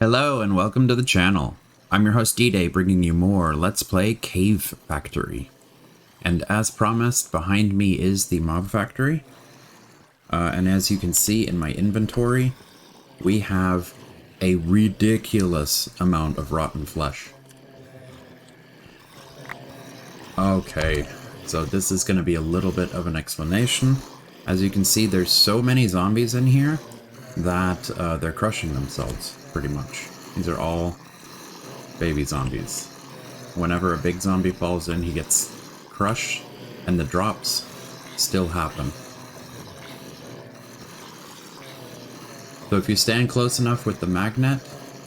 Hello and welcome to the channel. I'm your host D-Day, bringing you more Let's Play CaveFactory. And as promised, behind me is the Mobfarm. And as you can see in my inventory, we have a ridiculous amount of rotten flesh. Okay, so this is going to be a little bit of an explanation. As you can see, there's so many zombies in here that they're crushing themselves, pretty much. These are all baby zombies. Whenever a big zombie falls in, he gets crushed, and the drops still happen. So if you stand close enough with the magnet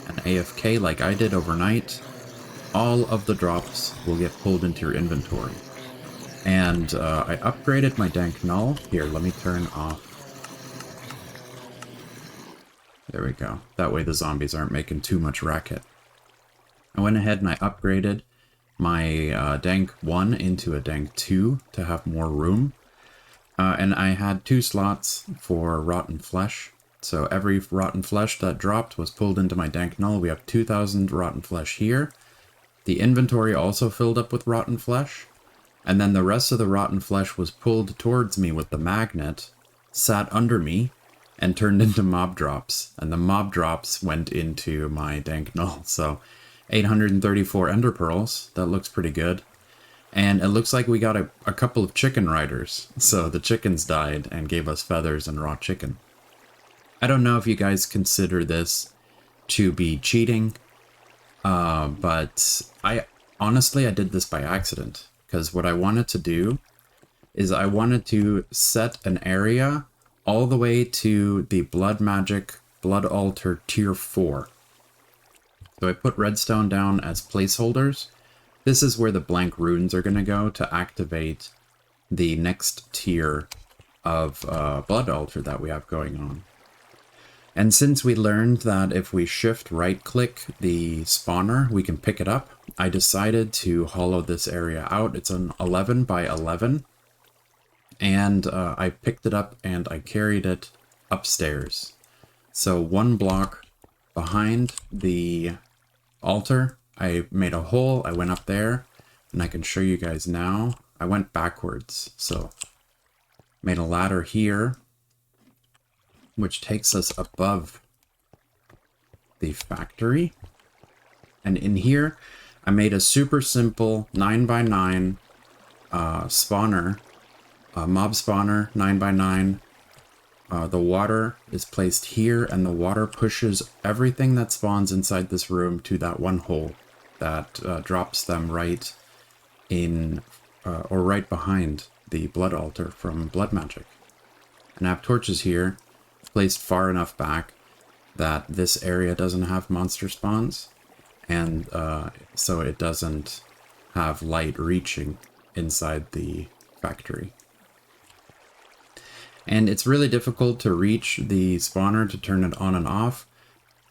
and AFK like I did overnight, all of the drops will get pulled into your inventory. And I upgraded my dank null. Here, let me turn off. There we go. That way the zombies aren't making too much racket. I went ahead and I upgraded my dank 1 into a dank 2 to have more room. And I had 2 slots for rotten flesh. So every rotten flesh that dropped was pulled into my dank null. We have 2,000 rotten flesh here. The inventory also filled up with rotten flesh. And then the rest of the rotten flesh was pulled towards me with the magnet, sat under me, and turned into mob drops. And the mob drops went into my dank null. So 834 ender pearls. That looks pretty good. And it looks like we got a couple of chicken riders. So the chickens died and gave us feathers and raw chicken. I don't know if you guys consider this to be cheating. But I did this by accident. Because what I wanted to do is I wanted to set an area all the way to the Blood Magic Blood Altar Tier 4. So I put redstone down as placeholders. This is where the blank runes are going to go to activate the next tier of Blood Altar that we have going on. And since we learned that if we shift right-click the spawner, we can pick it up, I decided to hollow this area out. It's an 11 by 11. And I picked it up and I carried it upstairs. So 1 block behind the altar, I made a hole, I went up there, and I can show you guys now. I went backwards, so made a ladder here, which takes us above the factory. And in here, I made a super simple 9x9 spawner. Mob spawner, 9x9. The water is placed here, and the water pushes everything that spawns inside this room to that one hole that drops them right in, or right behind the blood altar from blood magic. And I have torches here, placed far enough back that this area doesn't have monster spawns, and so it doesn't have light reaching inside the factory. And it's really difficult to reach the spawner to turn it on and off.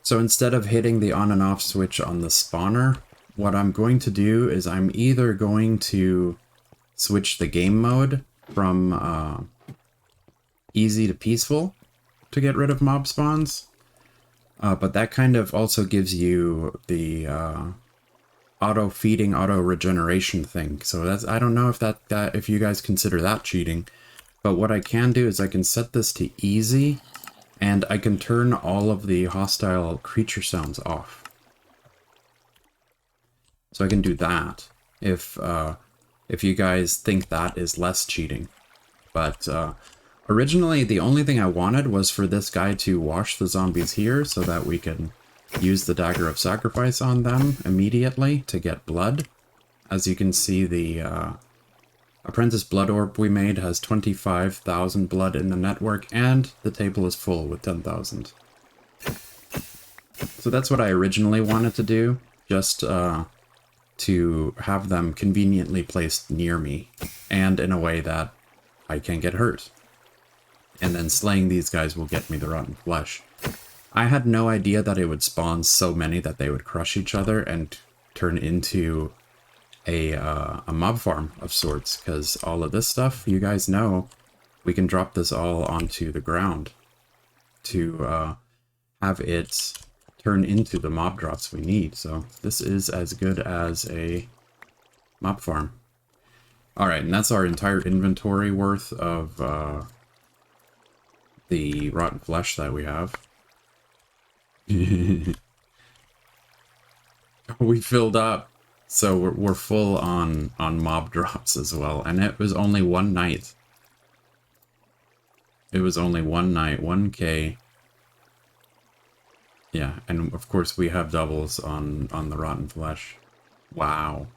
So instead of hitting the on and off switch on the spawner, what I'm going to do is I'm either going to switch the game mode from easy to peaceful to get rid of mob spawns. But that kind of also gives you the auto feeding, auto regeneration thing. So that's, I don't know if if you guys consider that cheating. But what I can do is I can set this to easy, and I can turn all of the hostile creature sounds off. So I can do that if you guys think that is less cheating. But originally, the only thing I wanted was for this guy to wash the zombies here so that we can use the Dagger of Sacrifice on them immediately to get blood. As you can see, the Apprentice Blood Orb we made has 25,000 blood in the network, and the table is full with 10,000. So that's what I originally wanted to do, just to have them conveniently placed near me, and in a way that I can get hurt. And then slaying these guys will get me the rotten flesh. I had no idea that it would spawn so many that they would crush each other and turn into a mob farm of sorts, because all of this stuff, you guys know, we can drop this all onto the ground to have it turn into the mob drops we need. So this is as good as a mob farm. Alright, and that's our entire inventory worth of the rotten flesh that we have. We filled up. So we're full on mob drops as well. And it was only one night. It was only one night, 1k. Yeah, and of course we have doubles on the rotten flesh. Wow.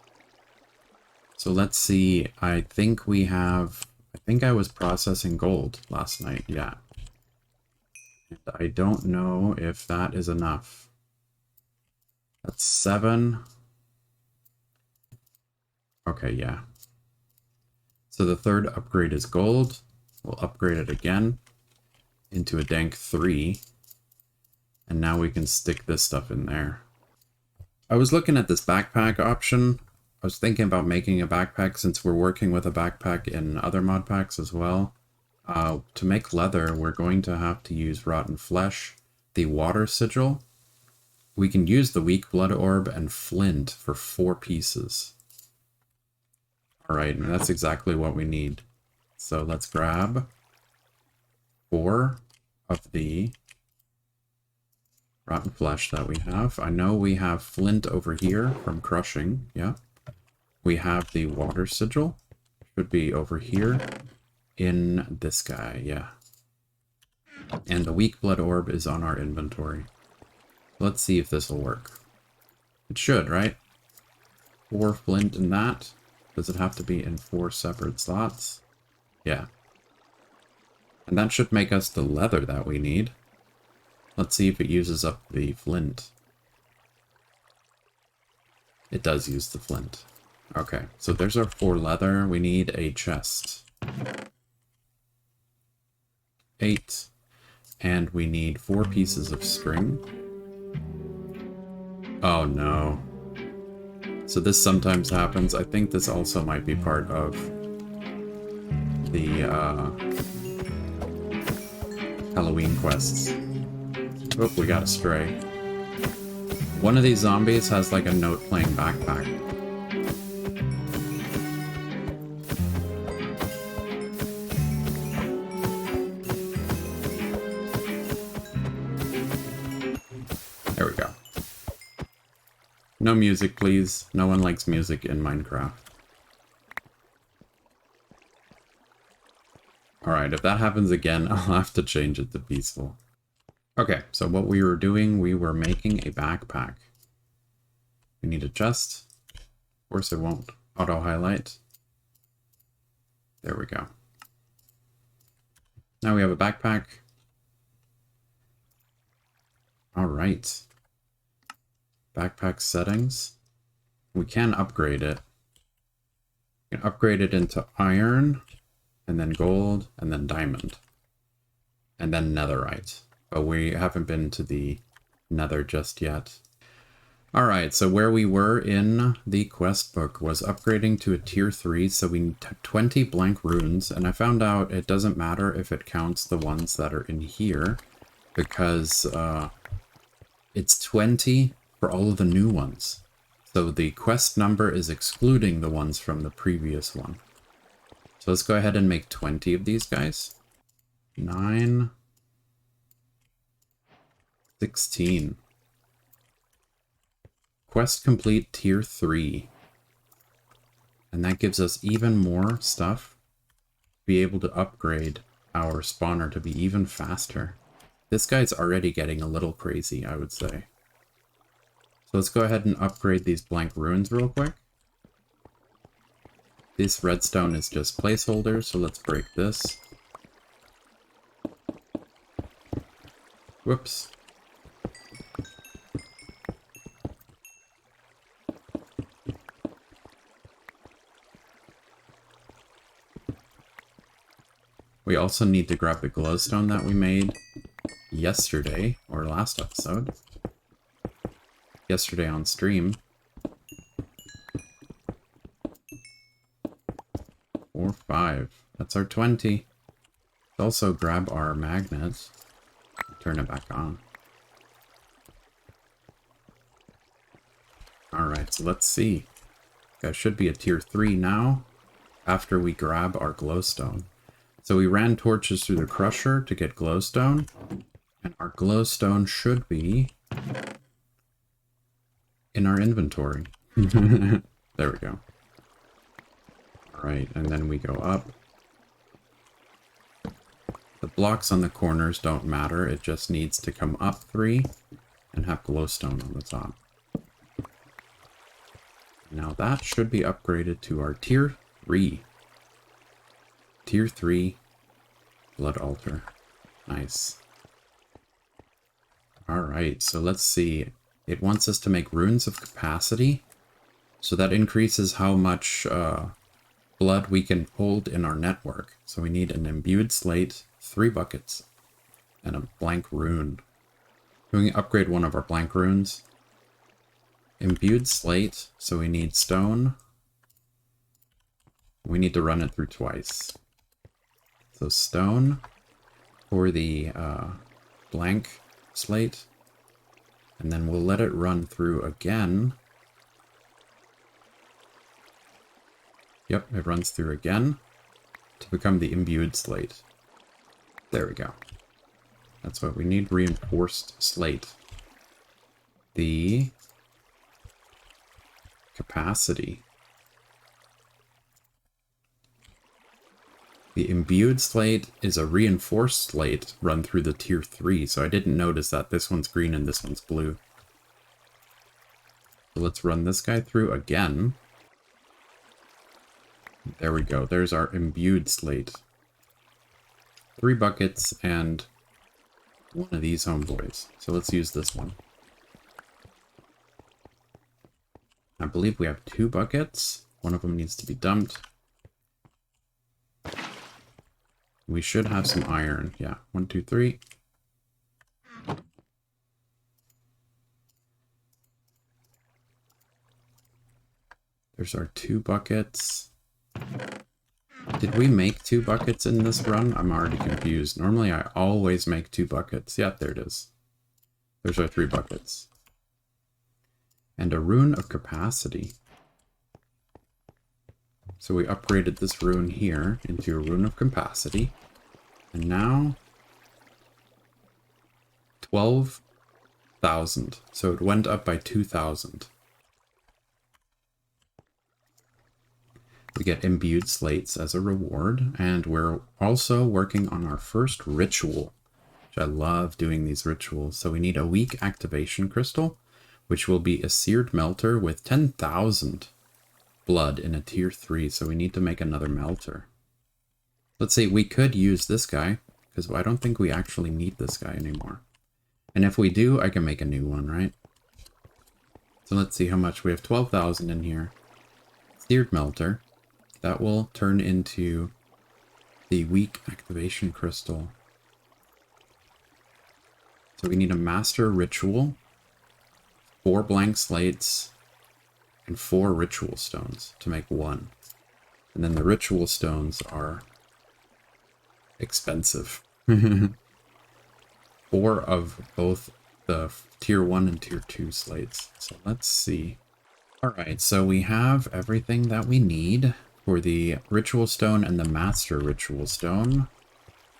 So let's see, I think I was processing gold last night, yeah. And I don't know if that is enough. That's 7. Okay, yeah. So the third upgrade is gold. We'll upgrade it again into a dank 3. And now we can stick this stuff in there. I was looking at this backpack option. I was thinking about making a backpack since we're working with a backpack in other mod packs as well. To make leather, we're going to have to use rotten flesh, the water sigil. We can use the weak blood orb and flint for 4 pieces. Alright, and that's exactly what we need. So let's grab 4 of the rotten flesh that we have. I know we have flint over here from crushing, yeah. We have the water sigil, should be over here in this guy, yeah. And the weak blood orb is on our inventory. Let's see if this will work. It should, right? 4 flint in that. Does it have to be in 4 separate slots? Yeah. And that should make us the leather that we need. Let's see if it uses up the flint. It does use the flint. Okay, so there's our 4 leather. We need a chest. 8. And we need 4 pieces of string. Oh no. So this sometimes happens. I think this also might be part of the Halloween quests. Oh, we got a stray. One of these zombies has like a note playing backpack. There we go. No music, please. No one likes music in Minecraft. Alright, if that happens again, I'll have to change it to peaceful. Okay, so what we were doing, we were making a backpack. We need a chest. Of course it won't auto-highlight. There we go. Now we have a backpack. Alright. Backpack settings. We can upgrade it. We can upgrade it into iron, and then gold, and then diamond. And then netherite. But we haven't been to the nether just yet. Alright, so where we were in the quest book was upgrading to a tier 3, so we need 20 blank runes, and I found out it doesn't matter if it counts the ones that are in here, because it's 20 for all of the new ones. So the quest number is excluding the ones from the previous one. So let's go ahead and make 20 of these guys. 9... 16. Quest complete tier 3. And that gives us even more stuff to be able to upgrade our spawner to be even faster. This guy's already getting a little crazy, I would say. So let's go ahead and upgrade these blank ruins real quick. This redstone is just placeholder, so let's break this. Whoops. We also need to grab the glowstone that we made yesterday, or last episode. Yesterday on stream. 4, 5. That's our 20. Let's also grab our magnet. Turn it back on. Alright, so let's see. That should be a tier 3 now, after we grab our glowstone. So we ran torches through the crusher to get glowstone, and our glowstone should be in our inventory. There we go. Alright, and then we go up. The blocks on the corners don't matter, it just needs to come up 3 and have glowstone on the top. Now that should be upgraded to our tier 3. Tier 3 blood altar. Nice. Alright, so let's see. It wants us to make runes of capacity. So that increases how much blood we can hold in our network. So we need an imbued slate, 3 buckets, and a blank rune. We can upgrade one of our blank runes. Imbued slate, so we need stone. We need to run it through twice. So stone for the blank slate, and then we'll let it run through again. Yep, it runs through again to become the imbued slate. There we go. That's what we need, reinforced slate. The capacity. The imbued slate is a reinforced slate run through the tier 3, so I didn't notice that this one's green and this one's blue. So let's run this guy through again. There we go, there's our imbued slate. 3 buckets and one of these homeboys. So let's use this one. I believe we have 2 buckets. One of them needs to be dumped. We should have some iron. Yeah, 1, 2, 3. There's our 2 buckets. Did we make 2 buckets in this run? I'm already confused. Normally I always make 2 buckets. Yeah, there it is. There's our 3 buckets. And a rune of capacity. So we upgraded this rune here into a rune of capacity. And now 12,000. So it went up by 2,000. We get imbued slates as a reward, and we're also working on our first ritual, which I love doing these rituals. So we need a weak activation crystal, which will be a seared melter with 10,000 blood in a tier 3, so we need to make another melter. Let's see, we could use this guy, because I don't think we actually need this guy anymore. And if we do, I can make a new one, right? So let's see how much. We have 12,000 in here. Seared melter. That will turn into the weak activation crystal. So we need a master ritual, 4 blank slates, and 4 ritual stones to make 1. And then the ritual stones are expensive. 4 of both the tier 1 and tier 2 slates. So let's see. Alright, so we have everything that we need for the ritual stone and the master ritual stone.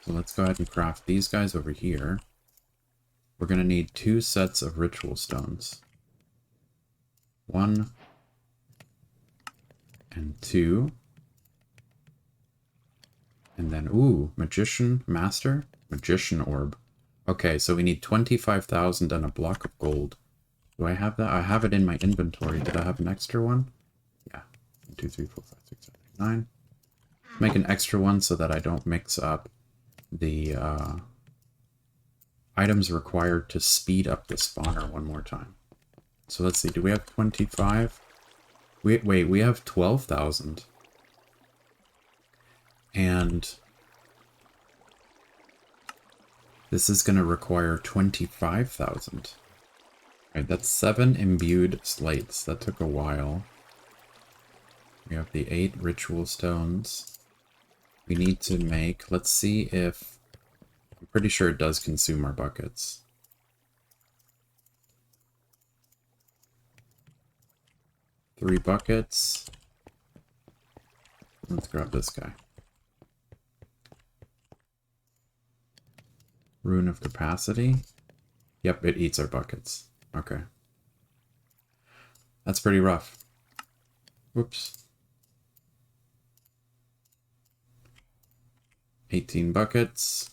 So let's go ahead and craft these guys over here. We're going to need 2 sets of ritual stones. 1 and 2. And then, ooh, magician, master, magician orb. Okay, so we need 25,000 and a block of gold. Do I have that? I have it in my inventory. Did I have an extra one? Yeah. 1, 2, 3, 4, 5, 6, 7, 8, 9. Make an extra one so that I don't mix up the items required to speed up the spawner one more time. So let's see. Do we have 25? Wait, we have 12,000. And this is going to require 25,000. Right, that's 7 imbued slates. That took a while. We have the 8 ritual stones. We need to make, let's see if, I'm pretty sure it does consume our buckets. 3 buckets. Let's grab this guy. Rune of capacity. Yep, it eats our buckets. Okay. That's pretty rough. Whoops. 18 buckets.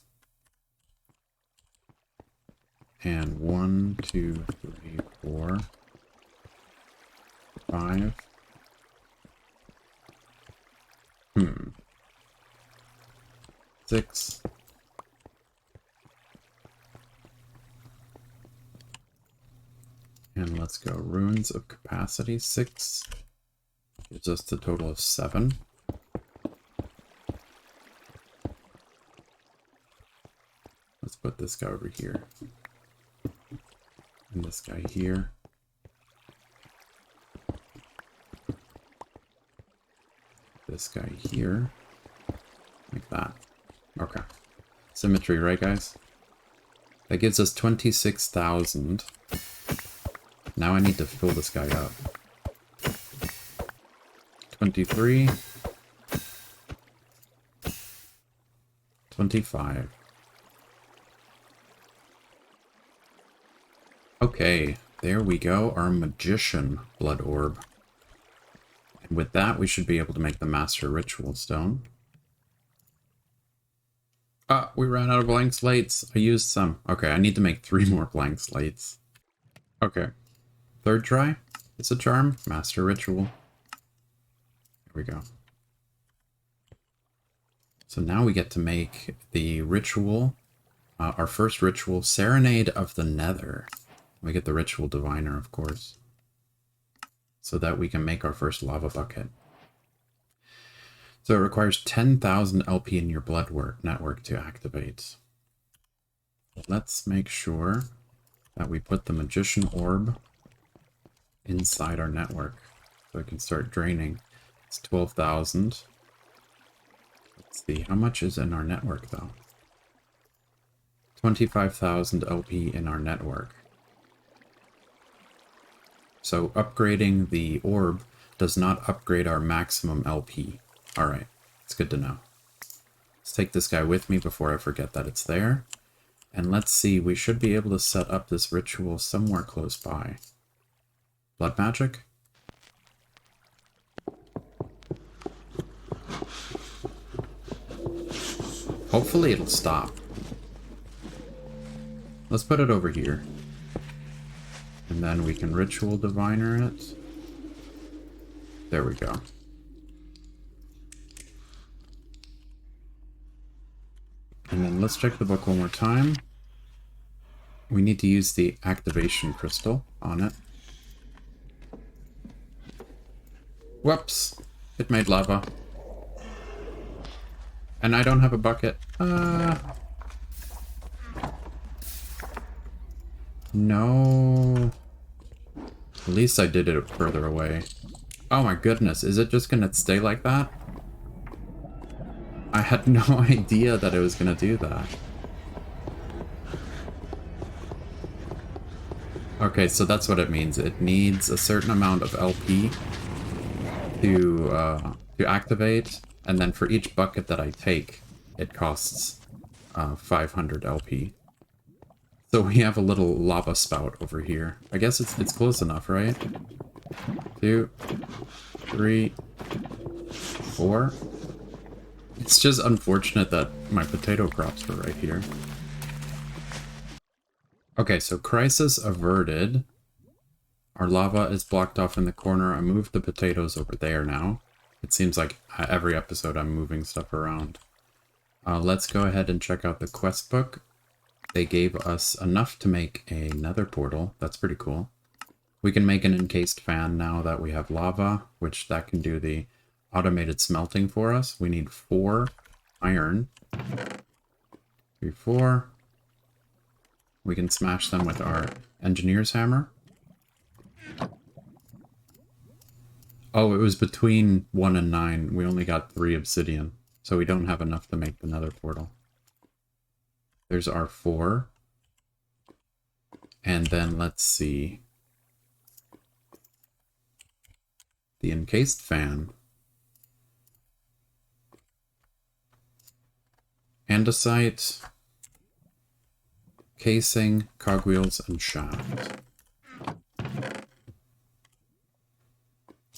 And 1, 2, 3, 4, 5. 6. And let's go. Runes of capacity, 6. Gives us the total of 7. Let's put this guy over here. And this guy here. This guy here. Like that. Okay. Symmetry, right guys? That gives us 26,000. Now I need to fill this guy up. 23. 25. Okay, there we go, our Magician Blood Orb. And with that, we should be able to make the Master Ritual Stone. Ah, we ran out of blank slates. I used some. Okay, I need to make 3 more blank slates. Okay. 3rd try. It's a charm. Master Ritual. There we go. So now we get to make the ritual, our first ritual, Serenade of the Nether. We get the Ritual Diviner, of course, so that we can make our first lava bucket. So it requires 10,000 LP in your blood network to activate. Let's make sure that we put the Magician Orb inside our network so it can start draining. It's 12,000. Let's see, how much is in our network though? 25,000 LP in our network. So upgrading the orb does not upgrade our maximum LP. Alright, it's good to know. Let's take this guy with me before I forget that it's there. And let's see, we should be able to set up this ritual somewhere close by. Blood magic? Hopefully it'll stop. Let's put it over here. And then we can Ritual Diviner it. There we go. And then let's check the book one more time. We need to use the activation crystal on it. Whoops! It made lava. And I don't have a bucket. No. At least I did it further away. Oh my goodness, is it just gonna stay like that? I had no idea that it was gonna do that. Okay, so that's what it means. It needs a certain amount of LP to activate, and then for each bucket that I take, it costs 500 LP. So we have a little lava spout over here. I guess it's close enough, right? 2, 3, 4. It's just unfortunate that my potato crops were right here. Okay, so crisis averted. Our lava is blocked off in the corner. I moved the potatoes over there now. It seems like every episode I'm moving stuff around. Let's go ahead and check out the quest book. They gave us enough to make a nether portal. That's pretty cool. We can make an encased fan now that we have lava, which that can do the automated smelting for us. We need 4 iron. 3, 4. We can smash them with our engineer's hammer. Oh, it was between 1 and 9. We only got 3 obsidian, so we don't have enough to make the nether portal. There's our 4. And then let's see. the encased fan, andesite, casing, cogwheels, and shaft.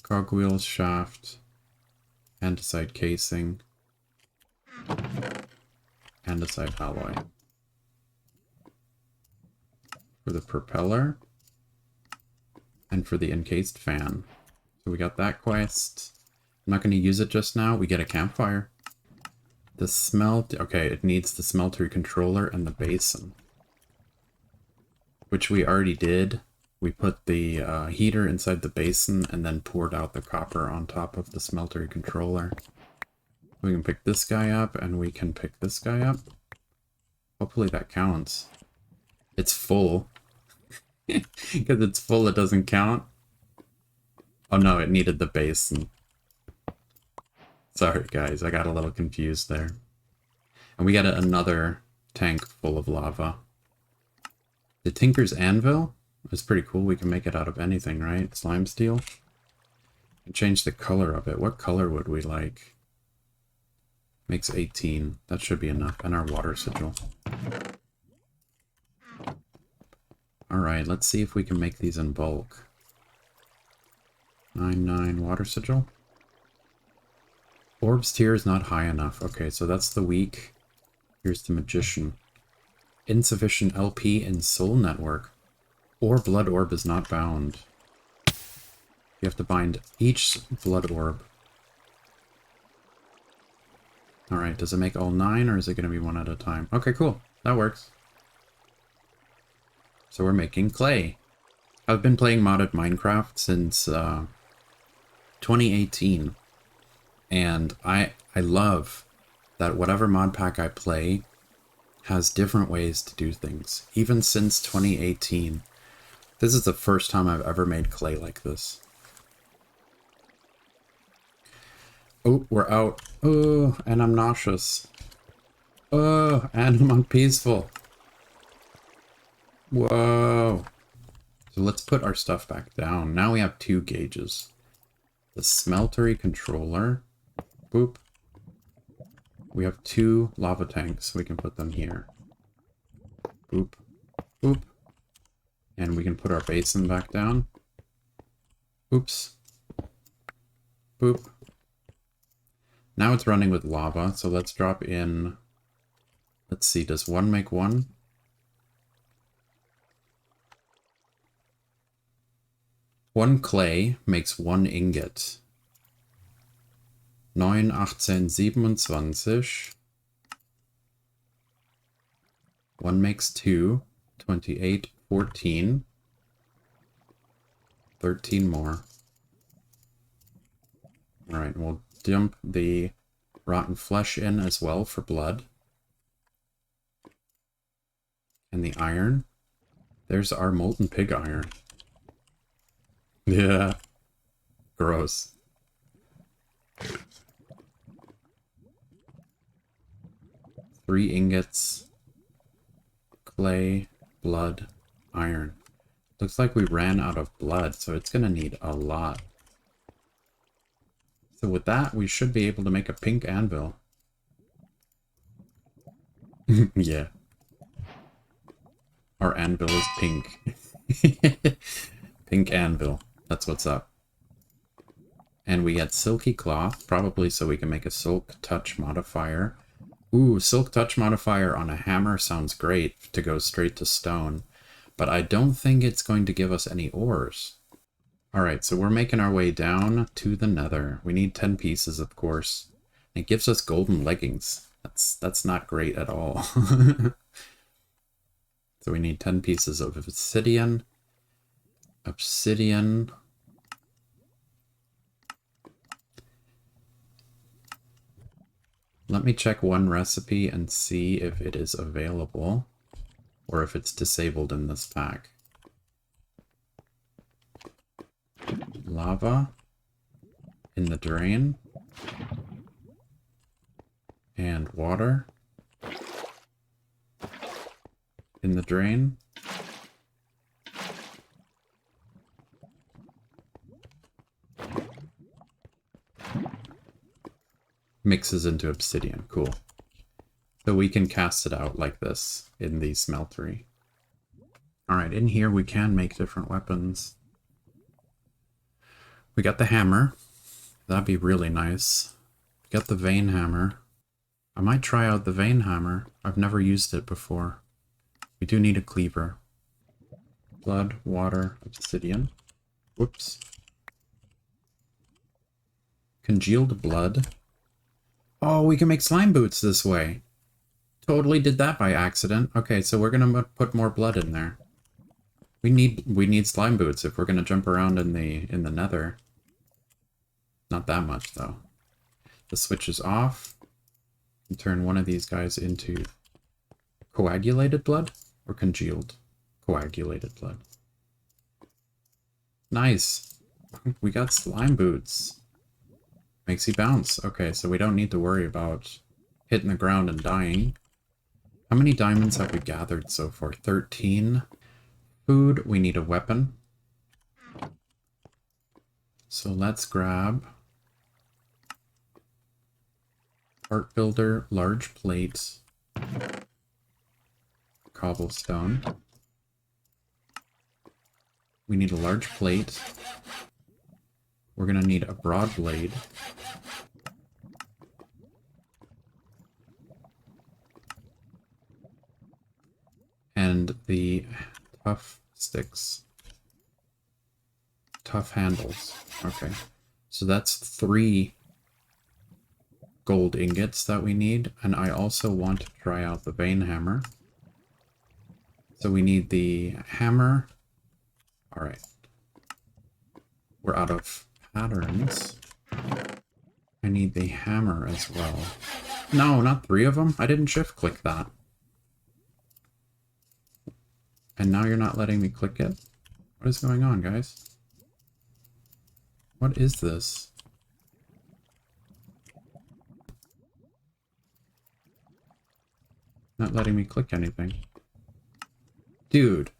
Cogwheels, shaft, andesite casing, andesite alloy. For the propeller, and for the encased fan. So we got that quest. I'm not going to use it just now. We get a campfire. The okay, it needs the smeltery controller and the basin, which we already did. We put the heater inside the basin and then poured out the copper on top of the smeltery controller. We can pick this guy up and we can pick this guy up. Hopefully that counts. It's full. Because it's full, it doesn't count. Oh no, it needed the basin. Sorry guys, I got a little confused there. And we got another tank full of lava. The Tinker's Anvil is pretty cool. We can make it out of anything, right? Slime steel. And change the color of it. What color would we like? Makes 18. That should be enough. And our water sigil. Alright, let's see if we can make these in bulk. 9 water sigil. Orb's tier is not high enough. Okay, so that's the weak. Here's the magician. Insufficient LP in soul network. Or blood orb is not bound. You have to bind each blood orb. Alright, does it make all 9 or is it going to be one at a time? Okay, cool. That works. So we're making clay. I've been playing modded Minecraft since 2018. And I love that whatever mod pack I play has different ways to do things. Even since 2018. This is the first time I've ever made clay like this. Oh, we're out. Oh, and I'm nauseous. Oh, and I'm unpeaceful. Whoa. So let's put our stuff back down. Now we have 2 gauges. The smeltery controller. Boop. We have 2 lava tanks. We can put them here. Boop. Boop. And we can put our basin back down. Oops. Boop. Now it's running with lava, so let's drop in... Let's see, does 1 make 1? One clay makes 1 ingot. 9, 18, 27. 1 makes 2. 28, 14. 13 more. Alright, we'll dump the rotten flesh in as well for blood. And the iron. There's our molten pig iron. Yeah. Gross. Three ingots. Clay, blood, iron. Looks like we ran out of blood, so it's gonna need a lot. So with that, we should be able to make a pink anvil. Yeah. Our anvil is pink. Pink anvil. That's what's up. And we get silky cloth, probably so we can make a silk touch modifier. Ooh, silk touch modifier on a hammer sounds great to go straight to stone. But I don't think it's going to give us any ores. Alright, so we're making our way down to the Nether. We need 10 pieces, of course. It gives us golden leggings. That's not great at all. So we need 10 pieces of obsidian. Obsidian. Let me check one recipe and see if it is available or if it's disabled in this pack. Lava in the drain and water in the drain. mixes into obsidian. Cool. So we can cast it out like this in the smeltery. Alright, in here we can make different weapons. We got the hammer. That'd be really nice. We got the vein hammer. I might try out the vein hammer. I've never used it before. We do need a cleaver. Blood, water, obsidian. Whoops. Congealed blood. Oh, we can make slime boots this way. Totally did that by accident. Okay, so we're gonna put more blood in there. We need slime boots if we're gonna jump around in the Nether. Not that much though. The switch is off. And turn one of these guys into coagulated blood or congealed coagulated blood. Nice. We got slime boots. Makes you bounce. Okay, so we don't need to worry about hitting the ground and dying. How many diamonds have we gathered so far? 13. Food, we need a weapon. So let's grab art builder, large plate, cobblestone. We need a large plate. We're gonna need a broad blade. And the tough sticks. Tough handles. Okay. So that's 3 gold ingots that we need. And I also want to try out the vein hammer. So we need the hammer. Alright. We're out of patterns. I need the hammer as well. No, not 3 of them. I didn't shift click that. And now you're not letting me click it? What is going on, guys? What is this? Not letting me click anything. Dude.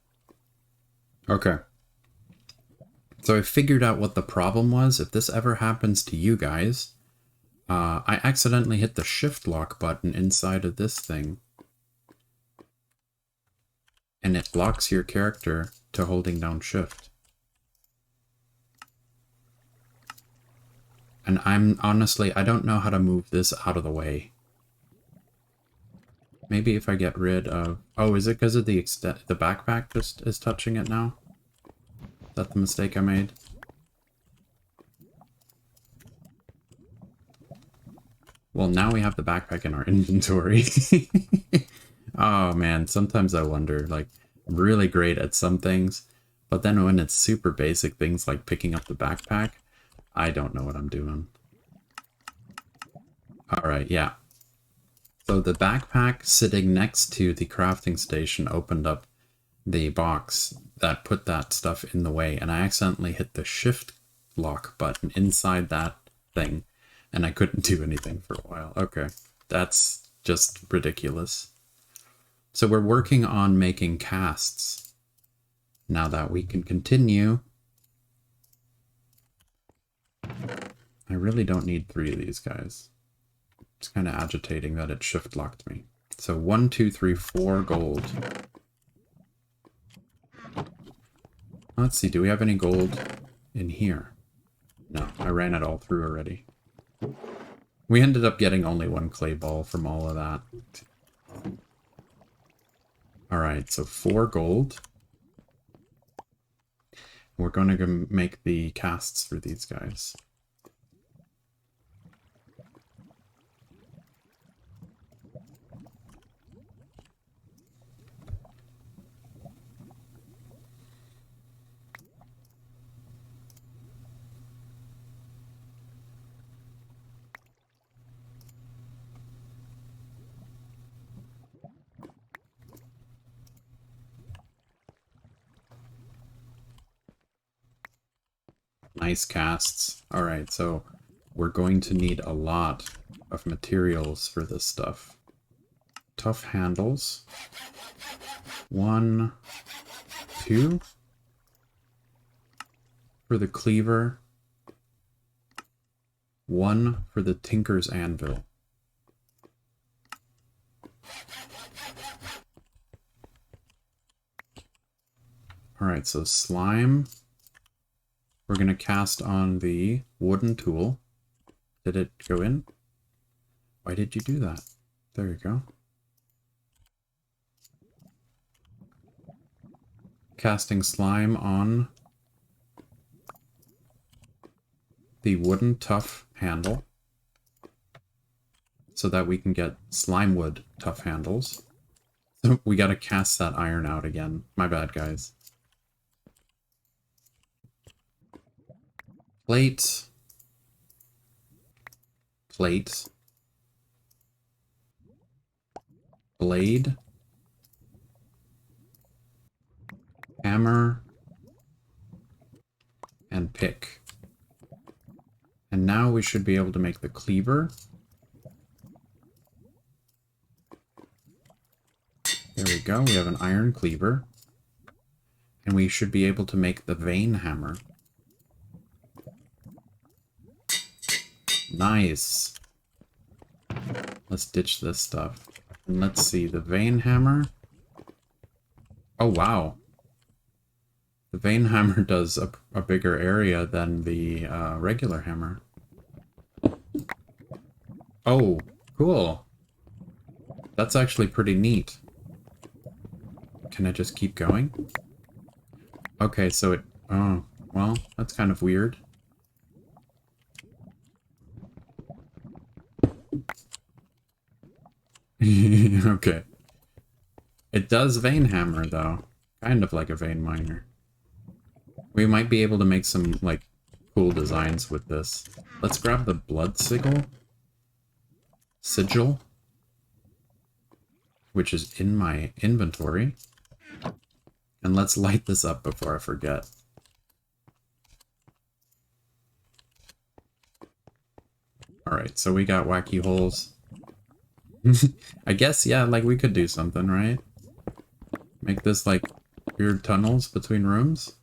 Okay. So I figured out what the problem was. If this ever happens to you guys, I accidentally hit the shift lock button inside of this thing. And it blocks your character to holding down shift. And I don't know how to move this out of the way. Maybe if I get rid of... Oh, is it because of the backpack just is touching it now? Is that the mistake I made? Well, now we have the backpack in our inventory. Oh man, sometimes I wonder, like, I'm really great at some things, but then when it's super basic things like picking up the backpack, I don't know what I'm doing. Alright, yeah. So the backpack sitting next to the crafting station opened up the box that put that stuff in the way, and I accidentally hit the shift lock button inside that thing, and I couldn't do anything for a while. Okay, that's just ridiculous. So we're working on making casts now that we can continue. I really don't need 3 of these guys. It's kind of agitating that it shift locked me. So 1, 2, 3, 4 gold. Let's see, do we have any gold in here? No, I ran it all through already. We ended up getting only 1 clay ball from all of that. Alright, so 4 gold. We're going to make the casts for these guys. Nice casts. Alright, so we're going to need a lot of materials for this stuff. Tough handles. 1, 2. For the cleaver. 1 for the Tinker's Anvil. Alright, so slime. We're going to cast on the wooden tool. Did it go in? Why did you do that? There you go. Casting slime on the wooden tough handle so that we can get slime wood tough handles. So we gotta cast that iron out again. My bad, guys. Plate. Plate. Blade. Hammer. And pick. And now we should be able to make the cleaver. There we go, we have an iron cleaver. And we should be able to make the vein hammer. Nice. Let's ditch this stuff. And let's see, the vein hammer. Oh, wow. The vein hammer does a bigger area than the regular hammer. Oh, cool. That's actually pretty neat. Can I just keep going? Okay, so it... Oh, well, that's kind of weird. Okay. It does vein hammer, though. Kind of like a vein miner. We might be able to make some, like, cool designs with this. Let's grab the blood sigil, which is in my inventory. And let's light this up before I forget. Alright, so we got wacky holes. I guess, yeah, like, we could do something, right? Make this, like, weird tunnels between rooms.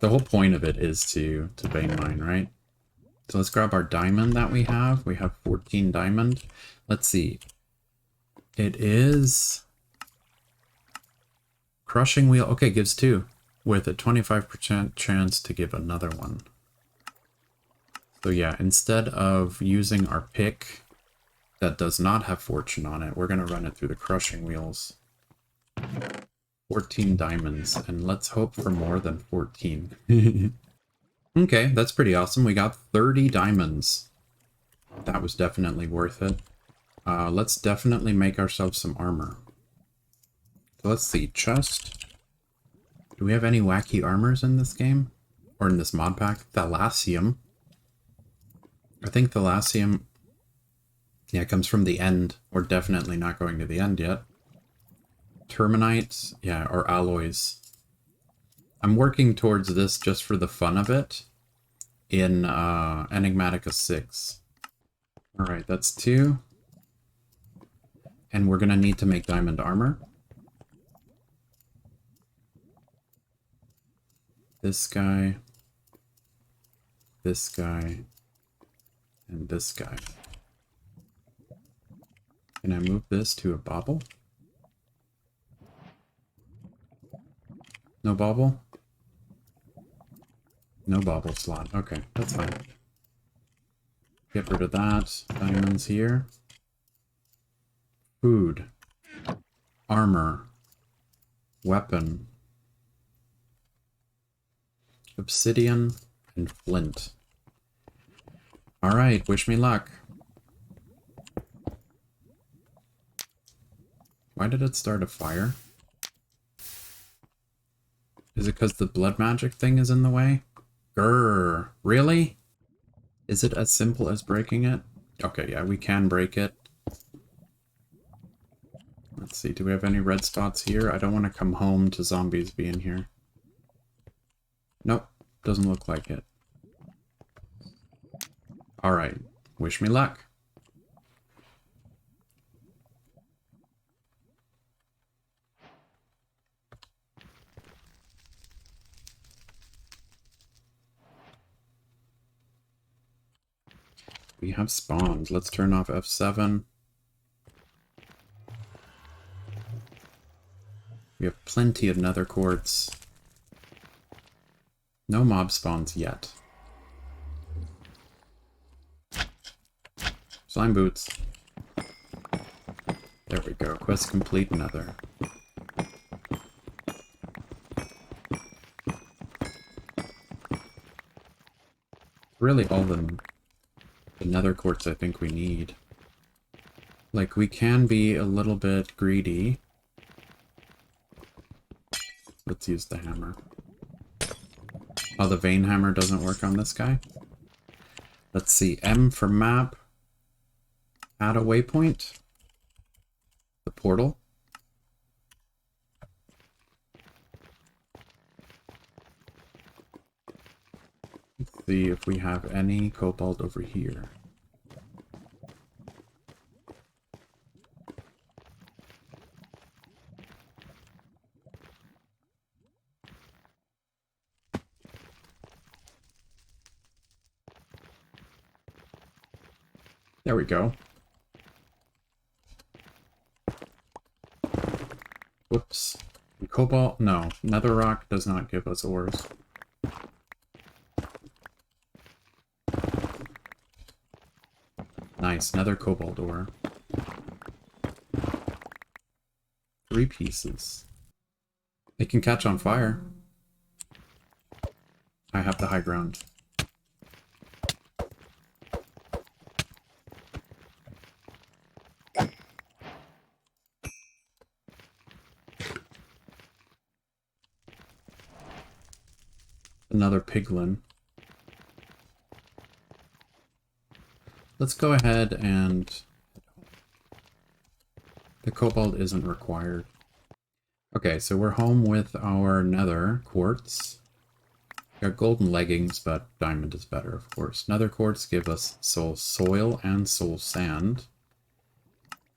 The whole point of it is to vein mine, right? So let's grab our diamond that we have. We have 14 diamond. Let's see. It is... Crushing wheel. Okay, gives 2. With a 25% chance to give another one. So yeah, instead of using our pick that does not have fortune on it, we're going to run it through the crushing wheels. 14 diamonds, and let's hope for more than 14. Okay, that's pretty awesome. We got 30 diamonds. That was definitely worth it. Let's definitely make ourselves some armor. So let's see, chest. Do we have any wacky armors in this game? Or in this mod pack? Thalassium. I think Thalassium, yeah, comes from the end. We're definitely not going to the end yet. Terminite, yeah, or alloys. I'm working towards this just for the fun of it in Enigmatica 6. Alright, that's 2. And we're going to need to make diamond armor. This guy, and this guy. Can I move this to a bauble? No bauble? No bauble slot. Okay, that's fine. Get rid of that. Diamonds here. Food. Armor. Weapon. Obsidian and flint. Alright, wish me luck. Why did it start a fire? Is it because the blood magic thing is in the way? Grrr, really? Is it as simple as breaking it? Okay, yeah, we can break it. Let's see, do we have any red spots here? I don't want to come home to zombies being here. Nope, doesn't look like it. Alright, wish me luck. We have spawned. Let's turn off F7. We have plenty of nether quartz. No mob spawns yet. Slime boots. There we go. Quest complete, nether. Really all the nether quartz I think we need. Like, we can be a little bit greedy. Let's use the hammer. Oh, the vein hammer doesn't work on this guy? Let's see. M for map. Add a waypoint. The portal. Let's see if we have any cobalt over here. There we go. Whoops. Cobalt? No. Nether rock does not give us ores. Nice. Nether cobalt ore. 3 pieces. It can catch on fire. I have the high ground. Another piglin. Let's go ahead and... The cobalt isn't required. Okay, so we're home with our nether quartz. Got golden leggings, but diamond is better, of course. Nether quartz give us soul soil and soul sand.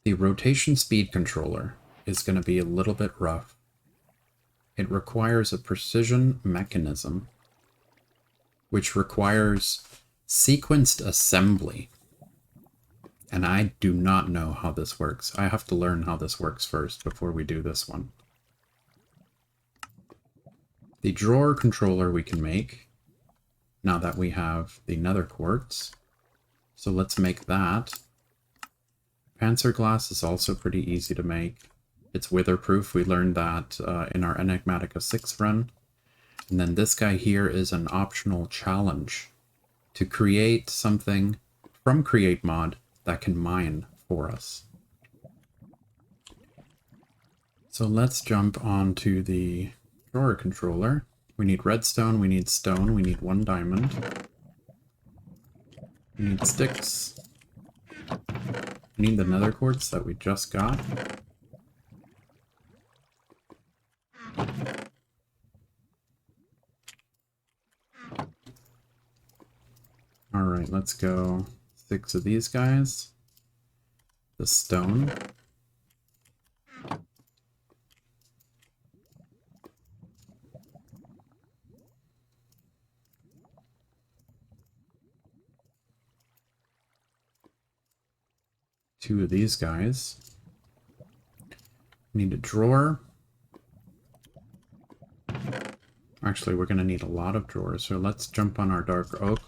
The rotation speed controller is going to be a little bit rough. It requires a precision mechanism, which requires sequenced assembly. And I do not know how this works. I have to learn how this works first before we do this one. The drawer controller we can make, now that we have the nether quartz. So let's make that. Panzer glass is also pretty easy to make. It's witherproof. We learned that in our Enigmatica 6 run. And then this guy here is an optional challenge to create something from Create Mod that can mine for us. So let's jump onto the drawer controller. We need redstone, we need stone, we need 1 diamond. We need sticks. We need the nether quartz that we just got. Alright, let's go 6 of these guys. The stone. Two of these guys. Need a drawer. Actually, we're going to need a lot of drawers, so let's jump on our dark oak.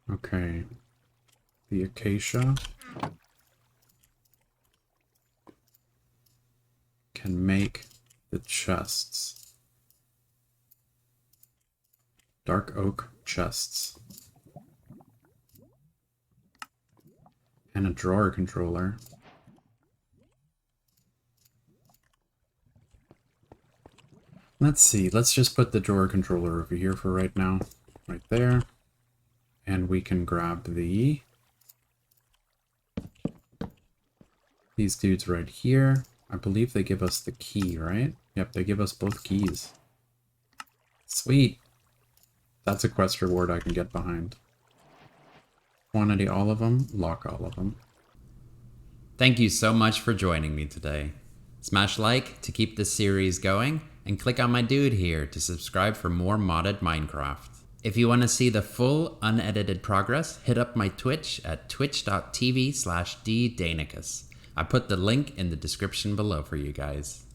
Okay. The acacia can make the chests. Dark oak chests. And a drawer controller. Let's see, let's just put the drawer controller over here for right now. Right there. And we can grab these dudes right here. I believe they give us the key, right? Yep, they give us both keys. Sweet. That's a quest reward I can get behind. Quantity all of them, lock all of them. Thank you so much for joining me today. Smash like to keep this series going, And click on my dude here to subscribe for more modded Minecraft. If you want to see the full unedited progress, hit up my Twitch at twitch.tv/ddanicus. I put the link in the description below for you guys.